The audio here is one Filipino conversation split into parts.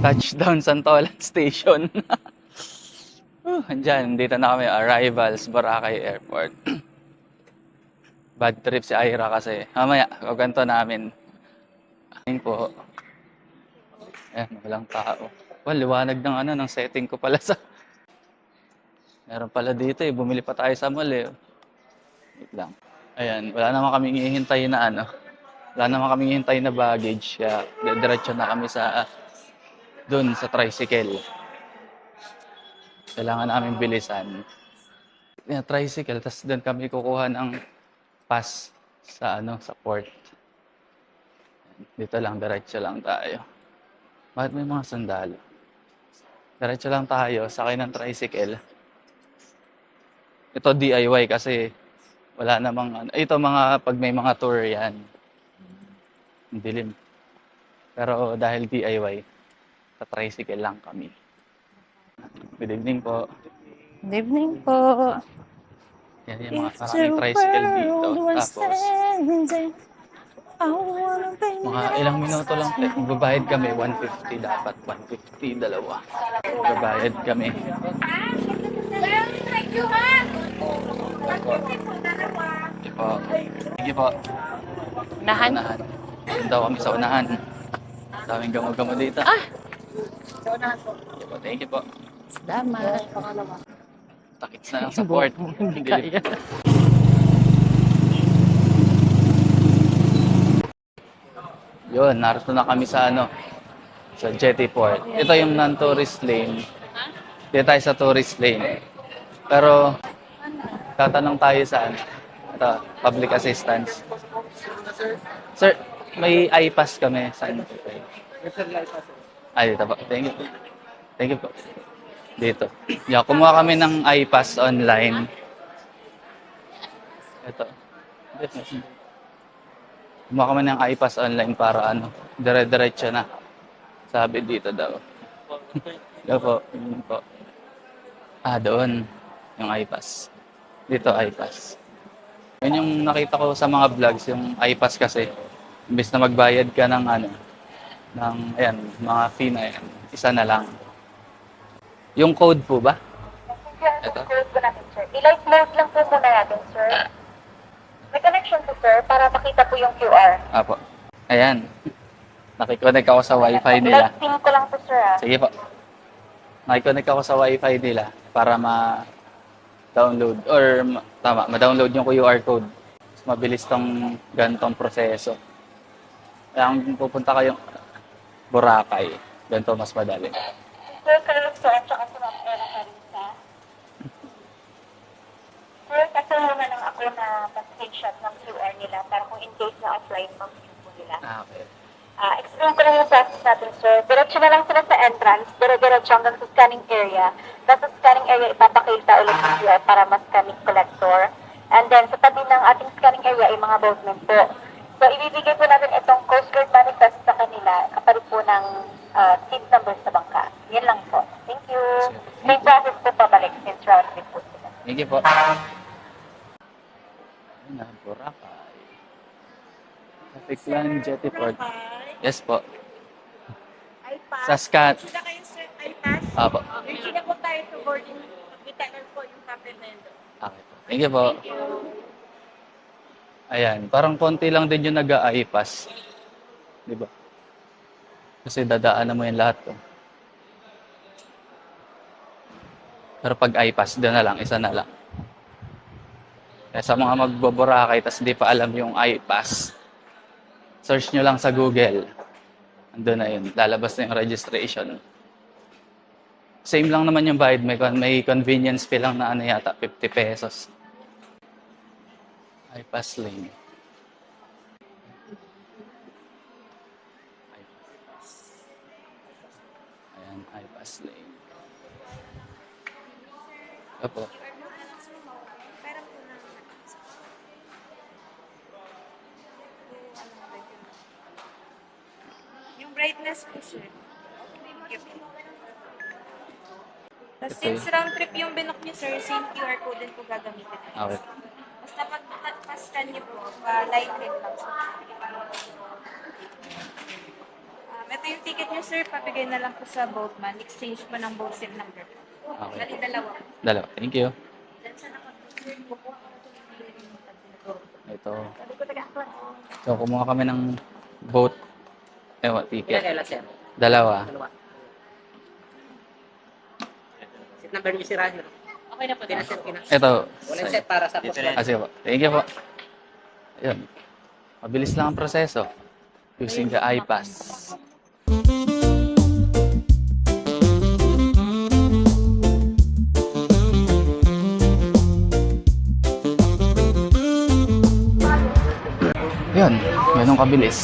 Touchdown Santolan Station. Andyan, dito na kami, arrivals, Boracay Airport. Bad trip si Ira kasi. Mamaya, kaganto namin. Ayun po. Ayan, walang tao. Well, liwanag ng setting ko pala sa... Meron pala dito eh, bumili pa tayo sa mall eh. Wait lang. Ayan, wala naman kaming hihintay na wala naman kaming hihintay na baggage. Kaya diretso na kami sa dun sa tricycle. Kailangan namin bilisan. Tricycle, tapos doon kami kukuha ng pass sa sa port. Dito lang, diretso lang tayo. Bakit may mga sandalo? Diretso lang tayo, sakay ng tricycle. Ito DIY kasi wala namang ito mga pag may mga tour yan. Ang dilim. Pero dahil DIY, sa tricycle lang kami. Good evening po. Good evening po. Yan yung mga maraming tricycle dito. Tapos, mga ilang minuto lang. Magbabayad kami, 150 dapat. 150, dalawa. Magbabayad kami. Sige po. Sige po. Unahan? Unahan. Doon daw kami sa unahan. Daming gamo-gamo dito. Sa unahan po. Sige po, thank you po. Salamat. Takits na lang sa port. Hindi kaya. Yun, narito na kami sa sa Jetty Port. Ito yung non-tourist lane. Dito tayo sa tourist lane. Pero, tatanong tayo sa ito, public assistance. Sir, may iPass kami. Saan? Dito po. Thank you po. Thank you po. Dito. Yeah, kumuha kami ng iPass online. Ito. Kumuha kami ng iPass online para dire-diretso na. Sabi dito daw. Ito po. Yun po. Doon. Yung iPass. Dito, iPass. Yun yung nakita ko sa mga vlogs, yung iPass kasi. Imbes na magbayad ka ng ayan, mga fee na yan. Isa na lang. Yung code po ba? Ito. Code po natin, sir. I-light load lang po muna natin, sir. May connection po, sir, para makita po yung QR. Apo. Ayan. Nakikonnect ako sa wifi nila. Light pin ko lang po, sir, ha? Sige po. Nakikonnect ako sa wifi nila para ma-download or ma-download yung QR code. Mas mabilis tong ganitong proseso. Kaya kung pupunta kayong Boracay, ganito mas madali. Sir, kalulog, sir, at saka sa mga pera ka rin, sa. Sir, kasulungan lang ako na pa-screenshot ng QR nila para kung in case na offline mag-view po nila. Okay. Explain ko lang yung process natin, sir. Diretso na lang sila sa entrance, diretso hanggang sa scanning area. Tapos sa scanning area, ipapakita ulit yung QR para mas scanning collector. And then, sa tabi ng ating scanning area ay mga boatmen po. So, ibibigay po natin itong Coast Guard manifest sa kanila kapalit po ng seat number sa bangka. Yan lang po. Thank you. May process po pabalik since round trip po sila. Thank you po. Ayun na, Boracay. Traffic Land, Jetty Port. Yes po. iPass. Sa scan. Sila kayo sir, iPass. Apo. Sila po tayo to boarding. Kita na po yung papel na yun. Okay po. Thank you po. Ayan, parang konti lang din yung nag-iPass. Di ba? Kasi dadaanan mo yung lahat to. Pero pag iPass, doon na lang, isa na lang. Kaya sa mga magboborakay, tas di pa alam yung iPass, search nyo lang sa Google. Andun na yun, lalabas na yung registration. Same lang naman yung bayad, may convenience fee lang na yata, 50 pesos. iPass lane. Ayan, iPass lane. Opo. Yung brightness po sir. Tapos Okay. since round trip yung binok niyo sir, same QR code din po gagamitin. Okay. Basta pag-scan niyo po, light red lang sir. Ito yung ticket niyo, sir. Pabigay na lang po sa boatman. Exchange po ng boat SIM number. Okay. Bali, dalawa. Dalawa. Thank you. Then, sa nakapag-sir, kukuha ko na ito. Ito. So, kumuha kami ng boat. Ticket. Kailan, sir? Dalawa. Dalawa. Seat number niyo si Roger. Okay na po. Pina, sir, pina. Ito. Walang set para sa post. Sige po. Thank you po. Ayun. Mabilis lang ang proseso. Using the iPass. Yun. Ganun kabilis.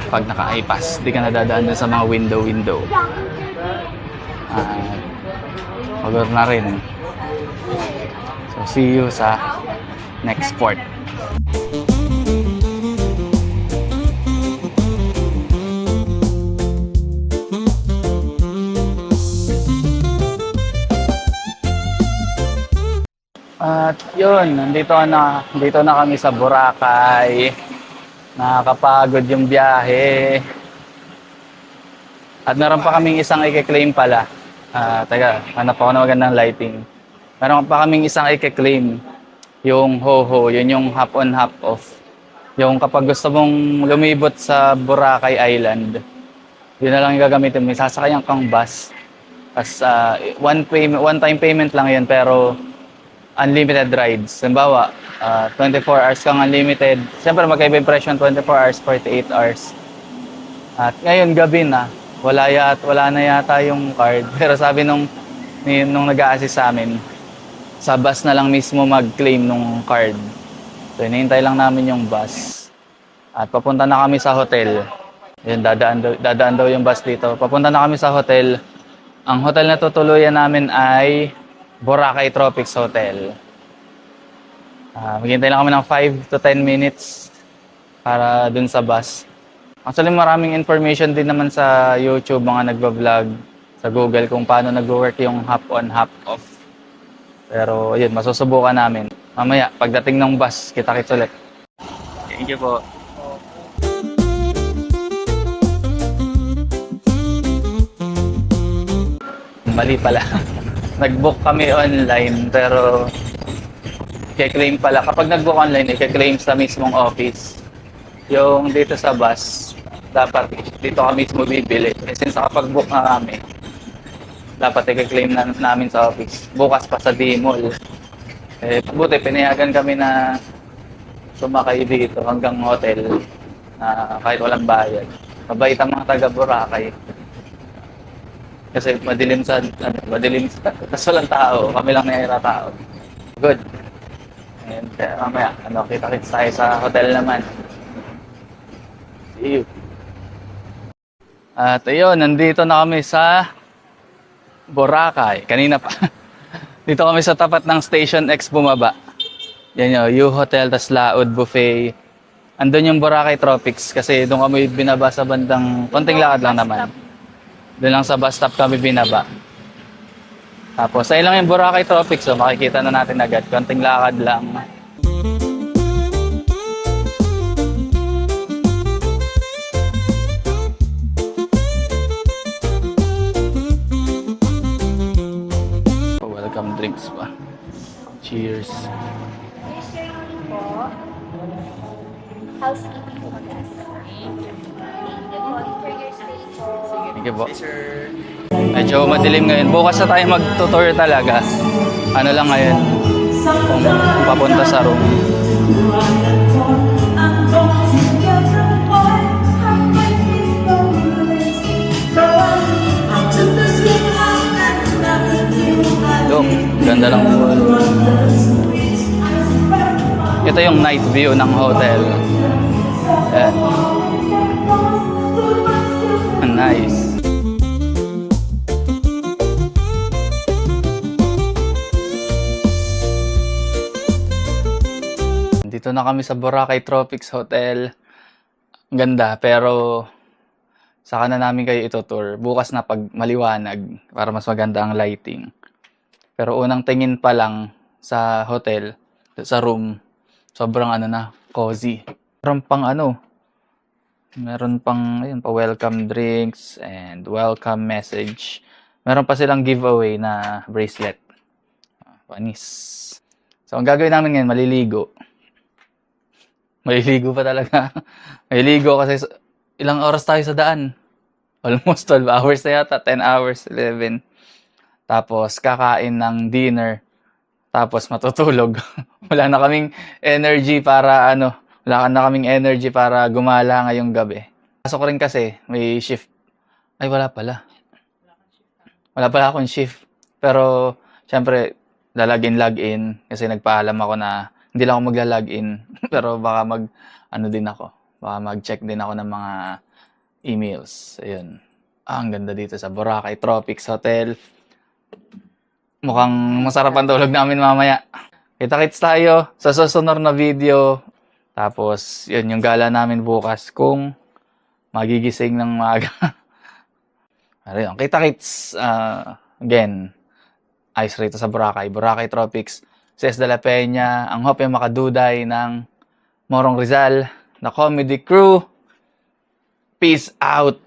Pag naka-iPass, di ka nadadaan dun sa mga window. Pagod na rin. So, see you sa next port. At yun, dito na kami sa Boracay. Nakakapagod yung biyahe. At meron pa kaming isang i-claim pala. Teka, hanap ako ng magandang lighting. Meron pa kaming isang i-claim. Yung HOHO, yun yung hop on, hop off. Yung kapag gusto mong lumibot sa Boracay Island, yun na lang yung gagamitin mo. May sasakayan kang bus. Tapos one-time payment lang yun, pero unlimited rides. Halimbawa, 24 hours kang unlimited. Siyempre magkaiba yung presyo ng 24 hours, 48 hours. At ngayon gabi na, wala na yata yung card. Pero sabi nung nag-a-assist sa amin, sa bus na lang mismo mag-claim nung card. So hinihintay lang namin yung bus. At papunta na kami sa hotel. Yun, dadaan daw yung bus dito. Papunta na kami sa hotel. Ang hotel na tutuluyan namin ay Boracay Tropics Hotel. Maghintay lang kami ng 5 to 10 minutes para dun sa bus. Actually, maraming information din naman sa YouTube, mga nagbablog sa Google kung paano nag-work yung hop on, hop off. Pero yun, masusubukan namin. Mamaya, pagdating ng bus, kita-kits ulit. Thank you po. Mali pala. Nag-book kami online, pero i-claim pala. Kapag nag-book online, i-claim sa mismong office. Yung dito sa bus, dapat dito kami mismo bibili. Eh, since nakapag-book na kami, dapat i-claim na namin sa office. Bukas pa sa D-Mall. Eh, buti, pinayagan kami na sumakay dito hanggang hotel kahit walang bayad. Mabait ang mga taga Boracay. Kasi madilim tapos walang tao. Kami lang nahira tao. Good. And mamaya, kita-kits tayo sa hotel naman. See you. At ayun, nandito na kami sa Boracay. Kanina pa. Dito kami sa tapat ng Station X bumaba. Yan yun, U-Hotel, tas Laod Buffet. Andun yung Boracay Tropics kasi doon kami binaba sa bandang, konting lakad lang naman. Doon lang sa bus stop kami binaba. Tapos, ayun lang yung Boracay Tropics. So, makikita na natin agad. Konting lakad lang. Welcome drinks pa. Cheers. Housekeeping po mag-assist. Sige po. Medyo madilim ngayon. Bukas na tayo mag-tutor talaga. Ano lang ngayon? Kung papunta sa room. Look, ganda lang po. Ito yung night view ng hotel. Ayan. Nice. Dito na kami sa Boracay Tropics Hotel. Ang ganda, pero saka na namin kayo itutour. Bukas na pag maliwanag para mas maganda ang lighting. Pero unang tingin pa lang sa hotel, sa room, sobrang cozy. Parang pang Meron pang, ayun, pa welcome drinks and welcome message. Meron pa silang giveaway na bracelet. Panis. So, ang gagawin namin ngayon, maliligo. Maliligo pa talaga. Maliligo kasi ilang oras tayo sa daan. Almost 12 hours na yata. 10 hours, 11. Tapos, kakain ng dinner. Tapos, matutulog. Wala na kaming energy para wala na kaming energy para gumala ngayong gabi. Pasok ko rin kasi, may shift. Ay, wala pala. Wala pala akong shift. Pero, syempre, log in. Kasi nagpaalam ako na hindi lang ako magla-login. Pero baka din ako. Baka mag-check din ako ng mga emails. Ayun. Ang ganda dito sa Boracay Tropics Hotel. Mukhang masarap ang tulog namin mamaya. Kita-kits tayo sa susunod na video. Tapos, yun yung gala namin bukas kung magigising ng maaga. Ayun, kita-kits. Again, ayos rito sa Boracay Tropics. Cés de la Peña, ang Hope Makaduday ng Morong Rizal, the comedy crew. Peace out!